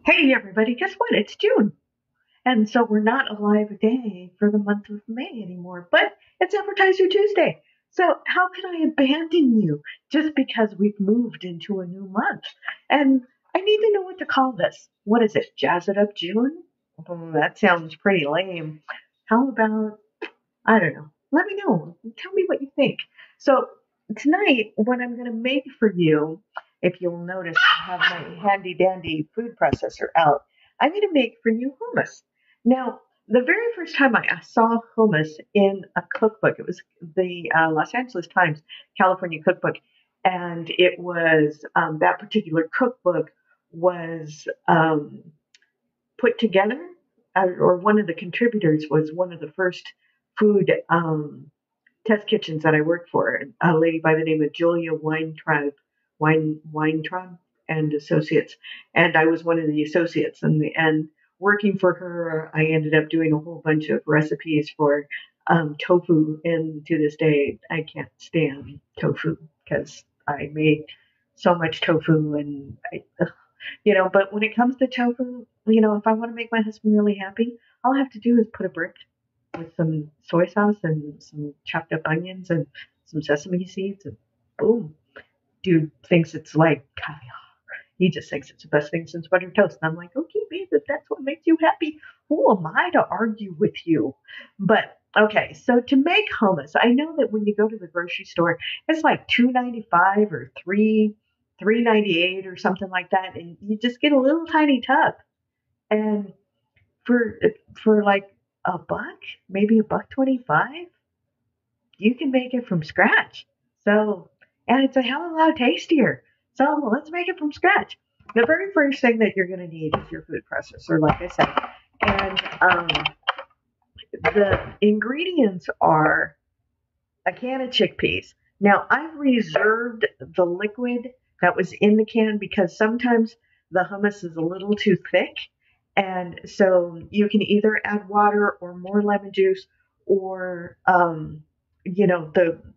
Hey everybody, guess what? It's June. And so we're not alive a day for the month of May anymore, but it's Appetizer Tuesday. So how can I abandon you just because we've moved into a new month? And I need to know what to call this. What is it? Jazz it up June? That sounds pretty lame. How about, I don't know. Let me know. Tell me what you think. So tonight, what I'm going to make for you, if you'll notice, I have my handy dandy food processor out. I'm going to make for you hummus. Now, the very first time I saw hummus in a cookbook, it was the Los Angeles Times California cookbook, and it was that particular cookbook was put together, or one of the contributors was one of the first food test kitchens that I worked for, a lady by the name of Julia Weintraub and Associates, and I was one of the associates. And working for her, I ended up doing a whole bunch of recipes for tofu. And to this day, I can't stand tofu because I made so much tofu, and but when it comes to tofu, if I want to make my husband really happy, all I have to do is put a brick with some soy sauce and some chopped up onions and some sesame seeds, and boom. Dude thinks it's like caviar. He just thinks it's the best thing since buttered toast. And I'm like, okay, babe, if that's what makes you happy, who am I to argue with you? But okay, so to make hummus, I know that when you go to the grocery store, it's like $2.95 or $3.98 or something like that, and you just get a little tiny tub. And for like a buck, maybe a buck 25, you can make it from scratch. So, and it's a hell of a lot tastier. So let's make it from scratch. The very first thing that you're going to need is your food processor, like I said. And the ingredients are a can of chickpeas. Now, I've reserved the liquid that was in the can because sometimes the hummus is a little too thick. And so you can either add water or more lemon juice, or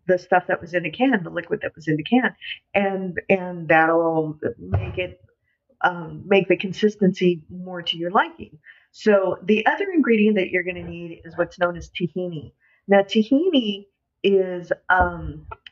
the stuff that was in the can, the liquid that was in the can, and that'll make the consistency more to your liking. So the other ingredient that you're going to need is what's known as tahini. Now tahini is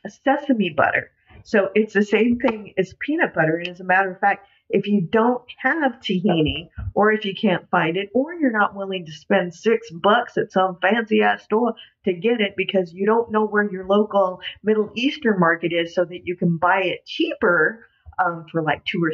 sesame butter. So it's the same thing as peanut butter. And as a matter of fact, if you don't have tahini, or if you can't find it, or you're not willing to spend $6 at some fancy ass store to get it because you don't know where your local Middle Eastern market is so that you can buy it cheaper, for like $2 or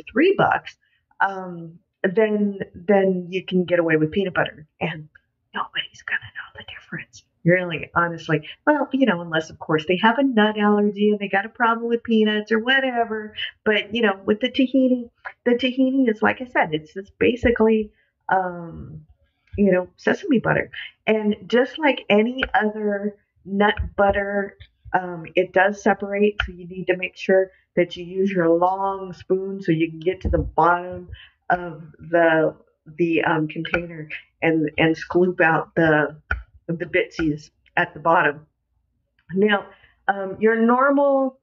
$3, then you can get away with peanut butter, and nobody's gonna know the difference. Really, honestly. Well, unless of course they have a nut allergy and they got a problem with peanuts or whatever. But with the tahini is, like I said, it's just basically sesame butter. And just like any other nut butter, it does separate. So you need to make sure that you use your long spoon so you can get to the bottom of the container and scoop out the bitsies at the bottom. Now, your normal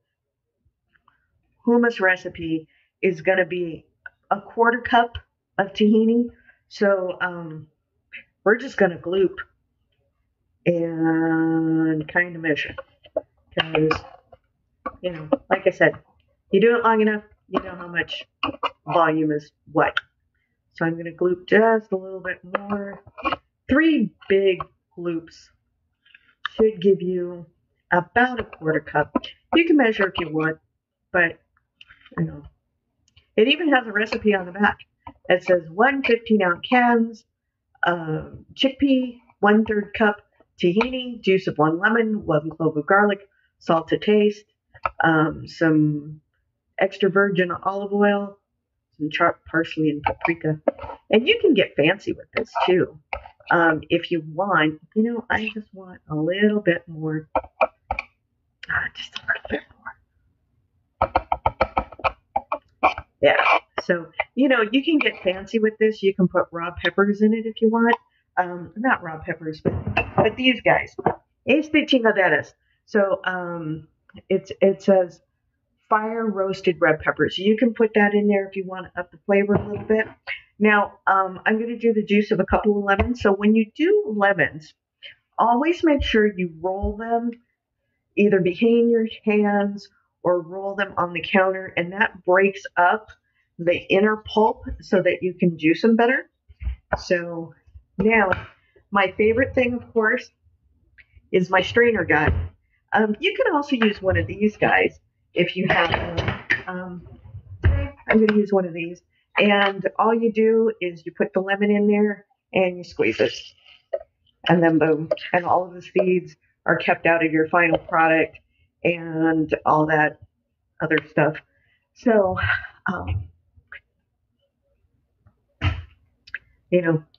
hummus recipe is going to be a quarter cup of tahini. So we're just going to gloop and kind of measure because, like I said, you do it long enough, you know how much volume is what. So I'm going to gloop just a little bit more. 3 big gloops should give you about a quarter cup. You can measure if you want, but it even has a recipe on the back. It says 1 15-ounce cans, chickpea, 1/3 cup tahini, juice of 1 lemon, 1 clove of garlic, salt to taste, some extra virgin olive oil, some chopped parsley and paprika. And you can get fancy with this too. If you want, I just want a little bit more. Just a little bit more. Yeah. So, you can get fancy with this. You can put raw peppers in it if you want. Not raw peppers, but these guys. Este chingaderas. So, it says fire roasted red peppers. You can put that in there if you want to up the flavor a little bit. Now, I'm going to do the juice of a couple of lemons. So when you do lemons, always make sure you roll them either behind your hands or roll them on the counter, and that breaks up the inner pulp so that you can juice them better. So now, my favorite thing, of course, is my strainer gun. You can also use one of these guys if you have them. I'm going to use one of these. And all you do is you put the lemon in there and you squeeze it. And then boom. And all of the seeds are kept out of your final product and all that other stuff. So,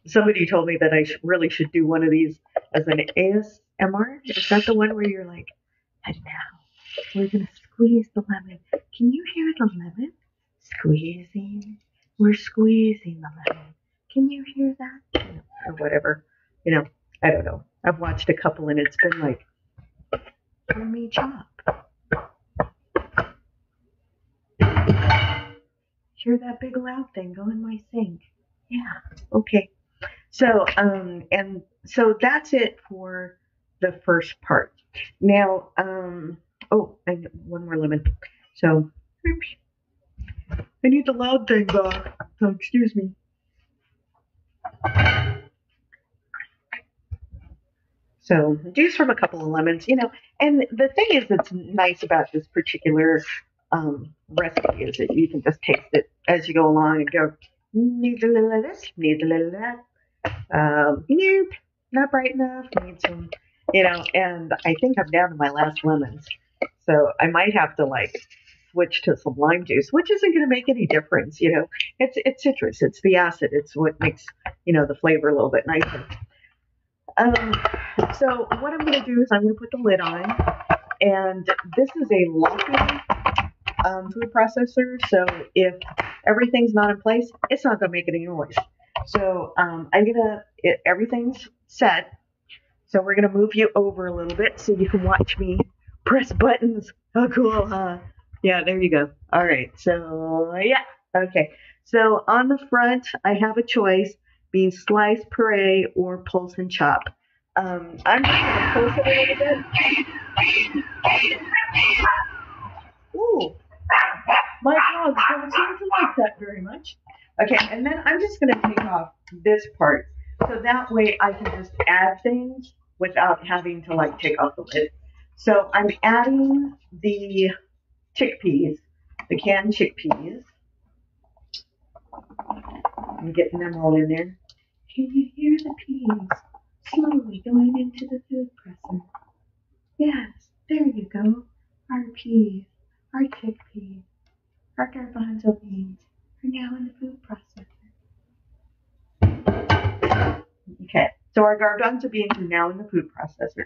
somebody told me that I really should do one of these as an ASMR. Is that the one where you're like, and now we're going to squeeze the lemon. Can you hear the lemon squeezing? We're squeezing the lemon. Can you hear that? Or whatever. I don't know. I've watched a couple and it's been like, pour me chop. Hear that big loud thing go in my sink. Yeah. Okay. So, and so that's it for the first part. Now, oh, and one more lemon. So, I need the loud thing back. So, excuse me. So, juice from a couple of lemons, and the thing is that's nice about this particular recipe is that you can just taste it as you go along and go, need a little of this, need a little of that. Nope, not bright enough, need some, and I think I'm down to my last lemons. So I might have to switch to some lime juice, which isn't going to make any difference, It's citrus, it's the acid, it's what makes, the flavor a little bit nicer. So what I'm going to do is I'm going to put the lid on, and this is a locking food processor, so if everything's not in place, it's not going to make any noise. So everything's set, so we're going to move you over a little bit so you can watch me press buttons. Oh, cool, huh? Yeah, there you go. All right, so yeah, okay. So on the front, I have a choice, being sliced, puree, or pulse and chop. I'm just going to pulse it a little bit. Ooh, my dogs don't seem to like that very much. Okay, and then I'm just going to take off this part, so that way I can just add things without having to take off the lid. So I'm adding the chickpeas, the canned chickpeas. I'm getting them all in there. Can you hear the peas slowly going into the food presser? Yes, there you go. Our peas, our chickpeas, our garbanzo beans are now in the food processor. Okay, so our garbanzo beans are now in the food processor.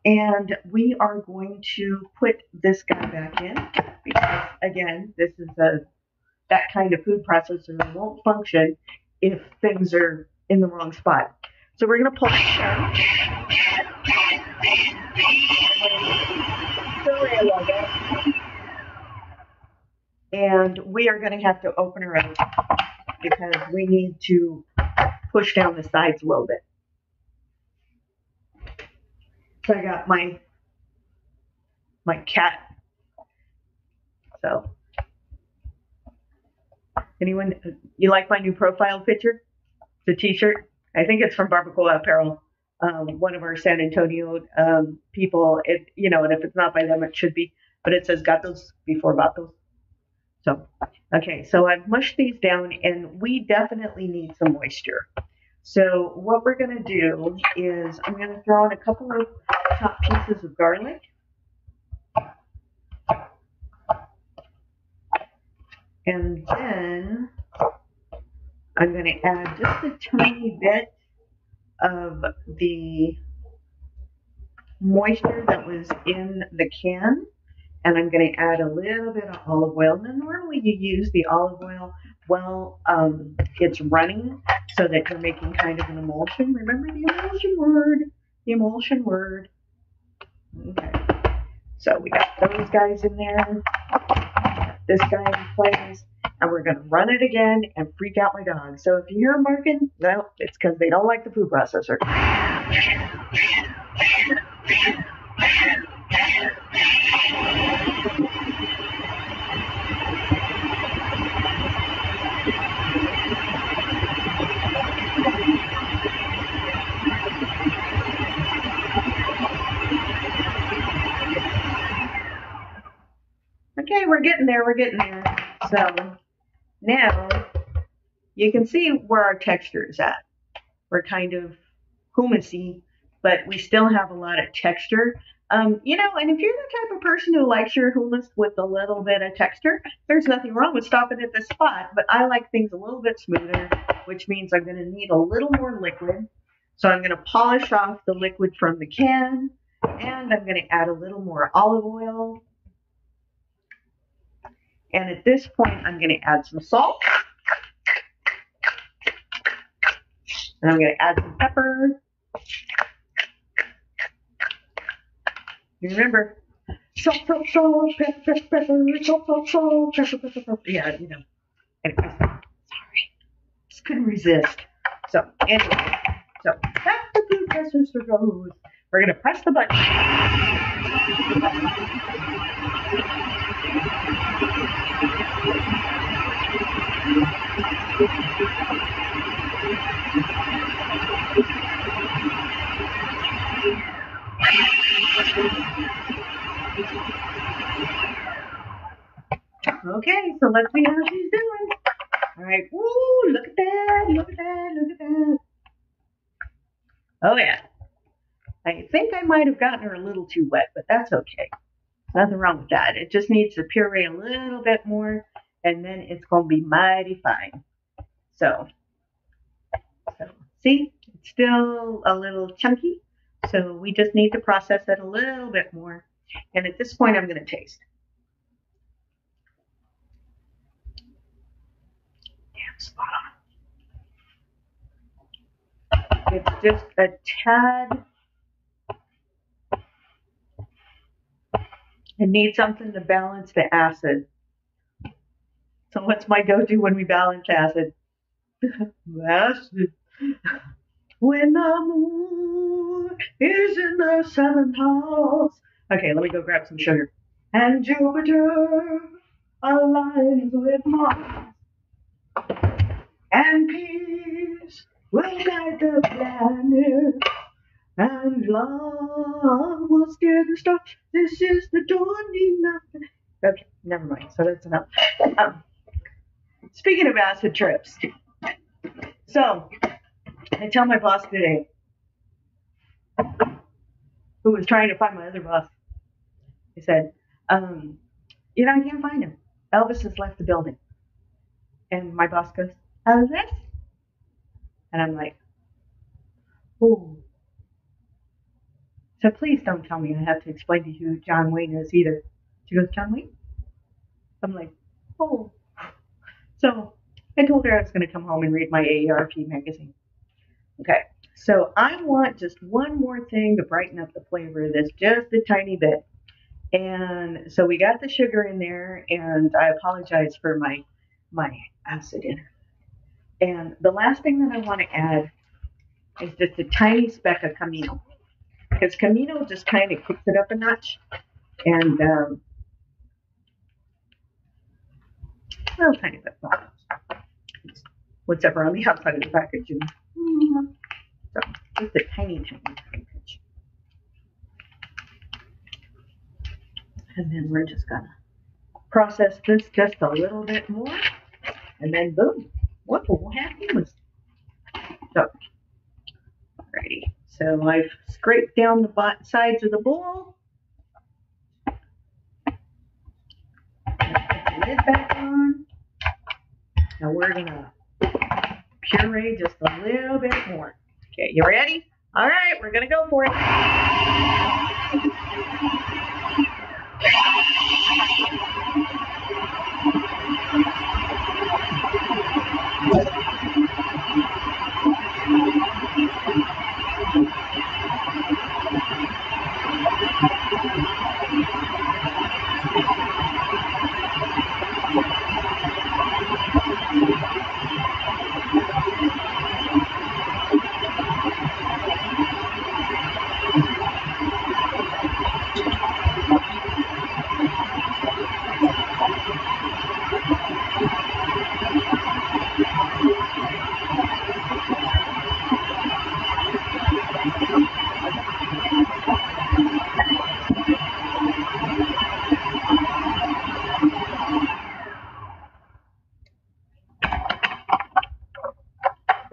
And we are going to put this guy back in because, again, this is that kind of food processor that won't function if things are in the wrong spot. So we're going to pull it down. Sorry, I love it. And we are going to have to open her up because we need to push down the sides a little bit. So I got my cat. So, anyone, you like my new profile picture? The t-shirt? I think it's from Barbacoa Apparel, one of our San Antonio people. And if it's not by them, it should be. But it says gatos before vatos. So, okay, so I've mushed these down, and we definitely need some moisture. So what we're going to do is I'm going to throw in a couple of chopped pieces of garlic. And then I'm going to add just a tiny bit of the moisture that was in the can. And I'm going to add a little bit of olive oil. Now, normally you use the olive oil while it's running so that you're making kind of an emulsion. Remember the emulsion word? The emulsion word. Okay. So we got those guys in there. This guy in place. and we're going to run it again and freak out my dog. So if you hear them barking, well, it's because they don't like the food processor. Okay, we're getting there. So now you can see where our texture is at. We're kind of hummusy, but we still have a lot of texture. And if you're the type of person who likes your hummus with a little bit of texture, there's nothing wrong with stopping at this spot. But I like things a little bit smoother, which means I'm going to need a little more liquid. So I'm going to polish off the liquid from the can, and I'm going to add a little more olive oil. And at this point, I'm going to add some salt. And I'm going to add some pepper. You remember, salt, pepper, salt, pepper. Yeah, Anyway, sorry. Just couldn't resist. So, anyway. Back to food processor goes. We're going to press the button. Okay, so let's see how she's doing. All right. Ooh, look at that. Oh, yeah. I think I might have gotten her a little too wet, but that's okay. Nothing wrong with that. It just needs to puree a little bit more, and then it's going to be mighty fine. So see, it's still a little chunky, so we just need to process it a little bit more. And at this point, I'm going to taste. Damn, spot on. It's just a tad. I need something to balance the acid. So what's my go-to when we balance acid? Acid. When the moon is in the seventh house. Okay, let me go grab some sugar. And Jupiter aligns with Mars. And peace will guide the planet. And love will steer the stars. This is the dawning of the... Okay, never mind. So that's enough. Speaking of acid trips. So, I tell my boss today, who was trying to find my other boss, I said, I can't find him. Elvis has left the building. And my boss goes, Elvis? And I'm like, oh. So please don't tell me I have to explain to you who John Wayne is either. She goes, John Wayne? I'm like, oh. So I told her I was going to come home and read my AARP magazine. Okay, so I want just one more thing to brighten up the flavor of this, just a tiny bit. And so we got the sugar in there, and I apologize for my acid in it. And the last thing that I want to add is just a tiny speck of Camino. Because Camino just kind of kicks it up a notch. And, well, tiny bit. What's ever on the outside of the package. So, just a tiny pinch. And then we're just going to process this just a little bit more. And then, boom. What will happen? So, alrighty. So I've scraped down the sides of the bowl. Put the lid back on. Now we're going to puree just a little bit more. Okay, you ready? All right, we're going to go for it.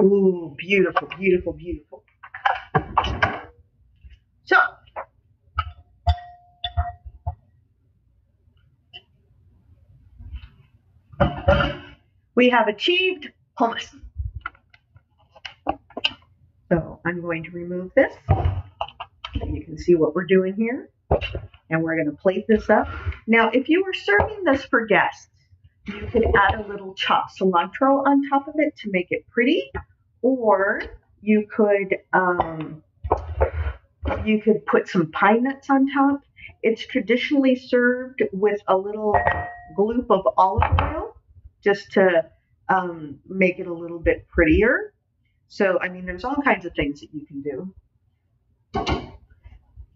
Ooh, beautiful, beautiful, beautiful. So, we have achieved hummus. So I'm going to remove this. You can see what we're doing here. And we're going to plate this up. Now, if you were serving this for guests, you could add a little chopped cilantro on top of it to make it pretty, or you could put some pine nuts on top. It's traditionally served with a little gloop of olive oil, just to make it a little bit prettier. So, I mean, there's all kinds of things that you can do.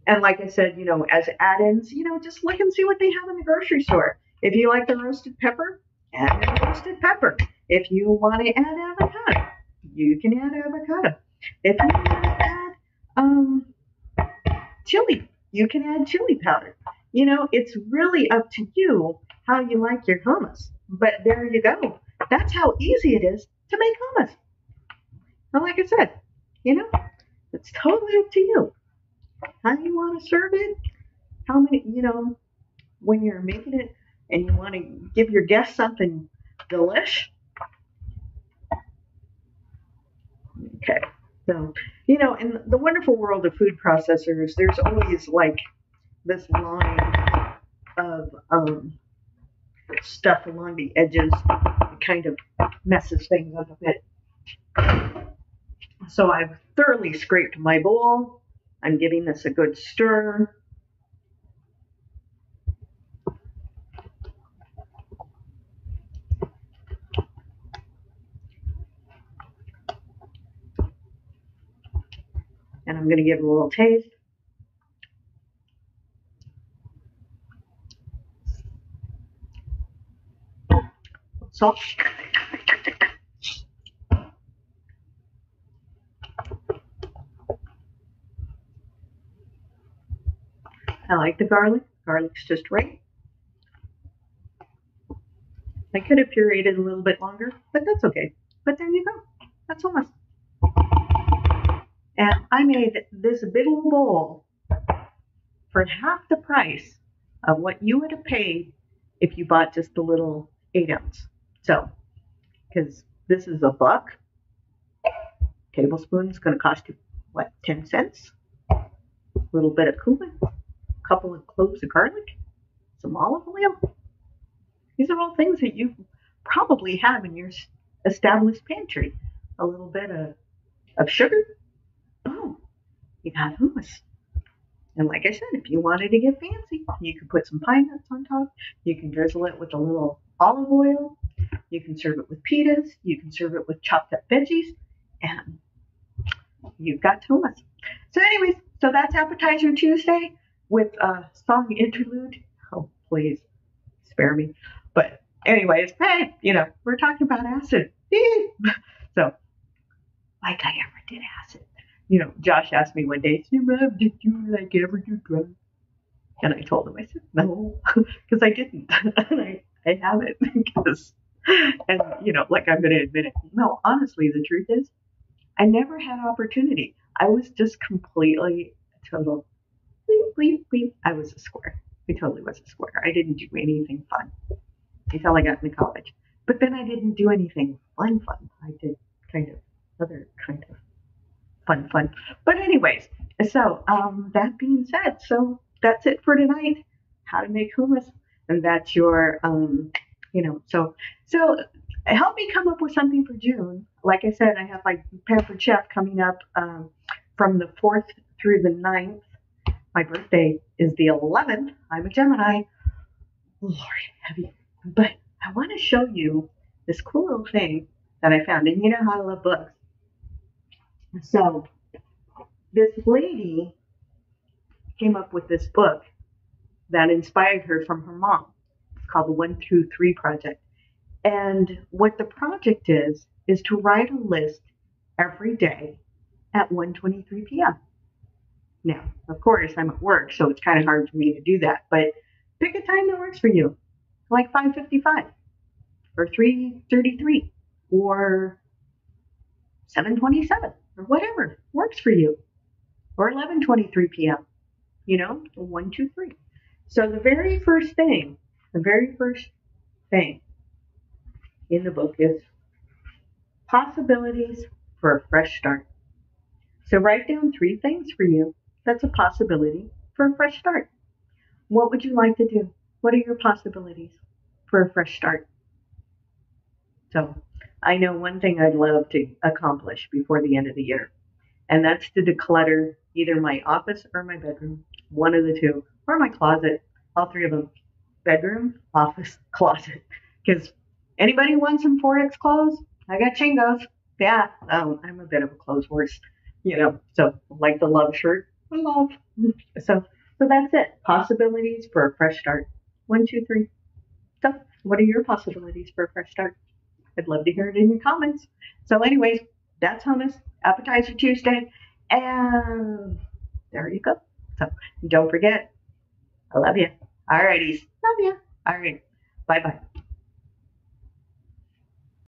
And like I said, as add-ins, just look and see what they have in the grocery store. If you like the roasted pepper, add the roasted pepper. If you want to add avocado, you can add avocado. If you want to add chili, you can add chili powder. It's really up to you how you like your hummus. But there you go. That's how easy it is to make hummus. And like I said, it's totally up to you. How you want to serve it, how many, when you're making it and you want to give your guests something delish. Okay, so, in the wonderful world of food processors, there's always like this line of stuff along the edges that kind of messes things up a bit. So I've thoroughly scraped my bowl. I'm giving this a good stir. And I'm going to give it a little taste. Salt. I like the garlic. Garlic's just right. I could have pureed a little bit longer, but that's okay. But there you go. That's hummus. And I made this big old bowl for half the price of what you would have paid if you bought just the little 8-ounce. So, because this is $1. Tablespoon's going to cost you, 10 cents? A little bit of cumin, a couple of cloves of garlic, some olive oil. These are all things that you probably have in your established pantry. A little bit of sugar. Boom. You got hummus. And like I said, if you wanted to get fancy, you could put some pine nuts on top. You can drizzle it with a little olive oil. You can serve it with pitas. You can serve it with chopped up veggies. And you've got hummus. So anyways, so that's Appetizer Tuesday with a song interlude. Oh, please spare me. But anyways, hey, we're talking about acid. So, like I ever did acid. Josh asked me one day, "So, Mom, did you ever do drugs?" And I told him, I said, no, because I didn't. And I haven't. And, I'm going to admit it. No, honestly, the truth is, I never had opportunity. I was just completely total bleep, bleep, bleep. I was a square. I totally was a square. I didn't do anything fun until I got into college. But then I didn't do anything fun. I did other kind of fun. But anyways, so that being said, so that's it for tonight. How to make hummus. And that's your, so help me come up with something for June. Like I said, I have my Pampered Chef coming up from the 4th through the 9th. My birthday is the 11th. I'm a Gemini. Lord, heavy. But I want to show you this cool little thing that I found. And you know how I love books. So this lady came up with this book that inspired her from her mom. It's called the 1 through 3 Project. And what the project is to write a list every day at 1:23 p.m. Now, of course, I'm at work, so it's kind of hard for me to do that. But pick a time that works for you, like 5:55 or 3:33 or 7:27 or whatever works for you, or 11:23 p.m. 1, 2, 3. So the very first thing in the book is possibilities for a fresh start. So write down 3 things for you that's a possibility for a fresh start. What would you like to do? What are your possibilities for a fresh start? So I know one thing I'd love to accomplish before the end of the year, and that's to declutter either my office or my bedroom, one of the two, or my closet, all 3 of them. Bedroom, office, closet. Because anybody want some 4X clothes? I got chingos. Yeah, I'm a bit of a clothes horse, so like the love shirt. I love. So that's it. Possibilities for a fresh start. 1, 2, 3. So what are your possibilities for a fresh start? I'd love to hear it in your comments. So anyways, that's hummus, appetizer Tuesday, and there you go. So don't forget, I love you. Alrighties, love you. All right, bye bye.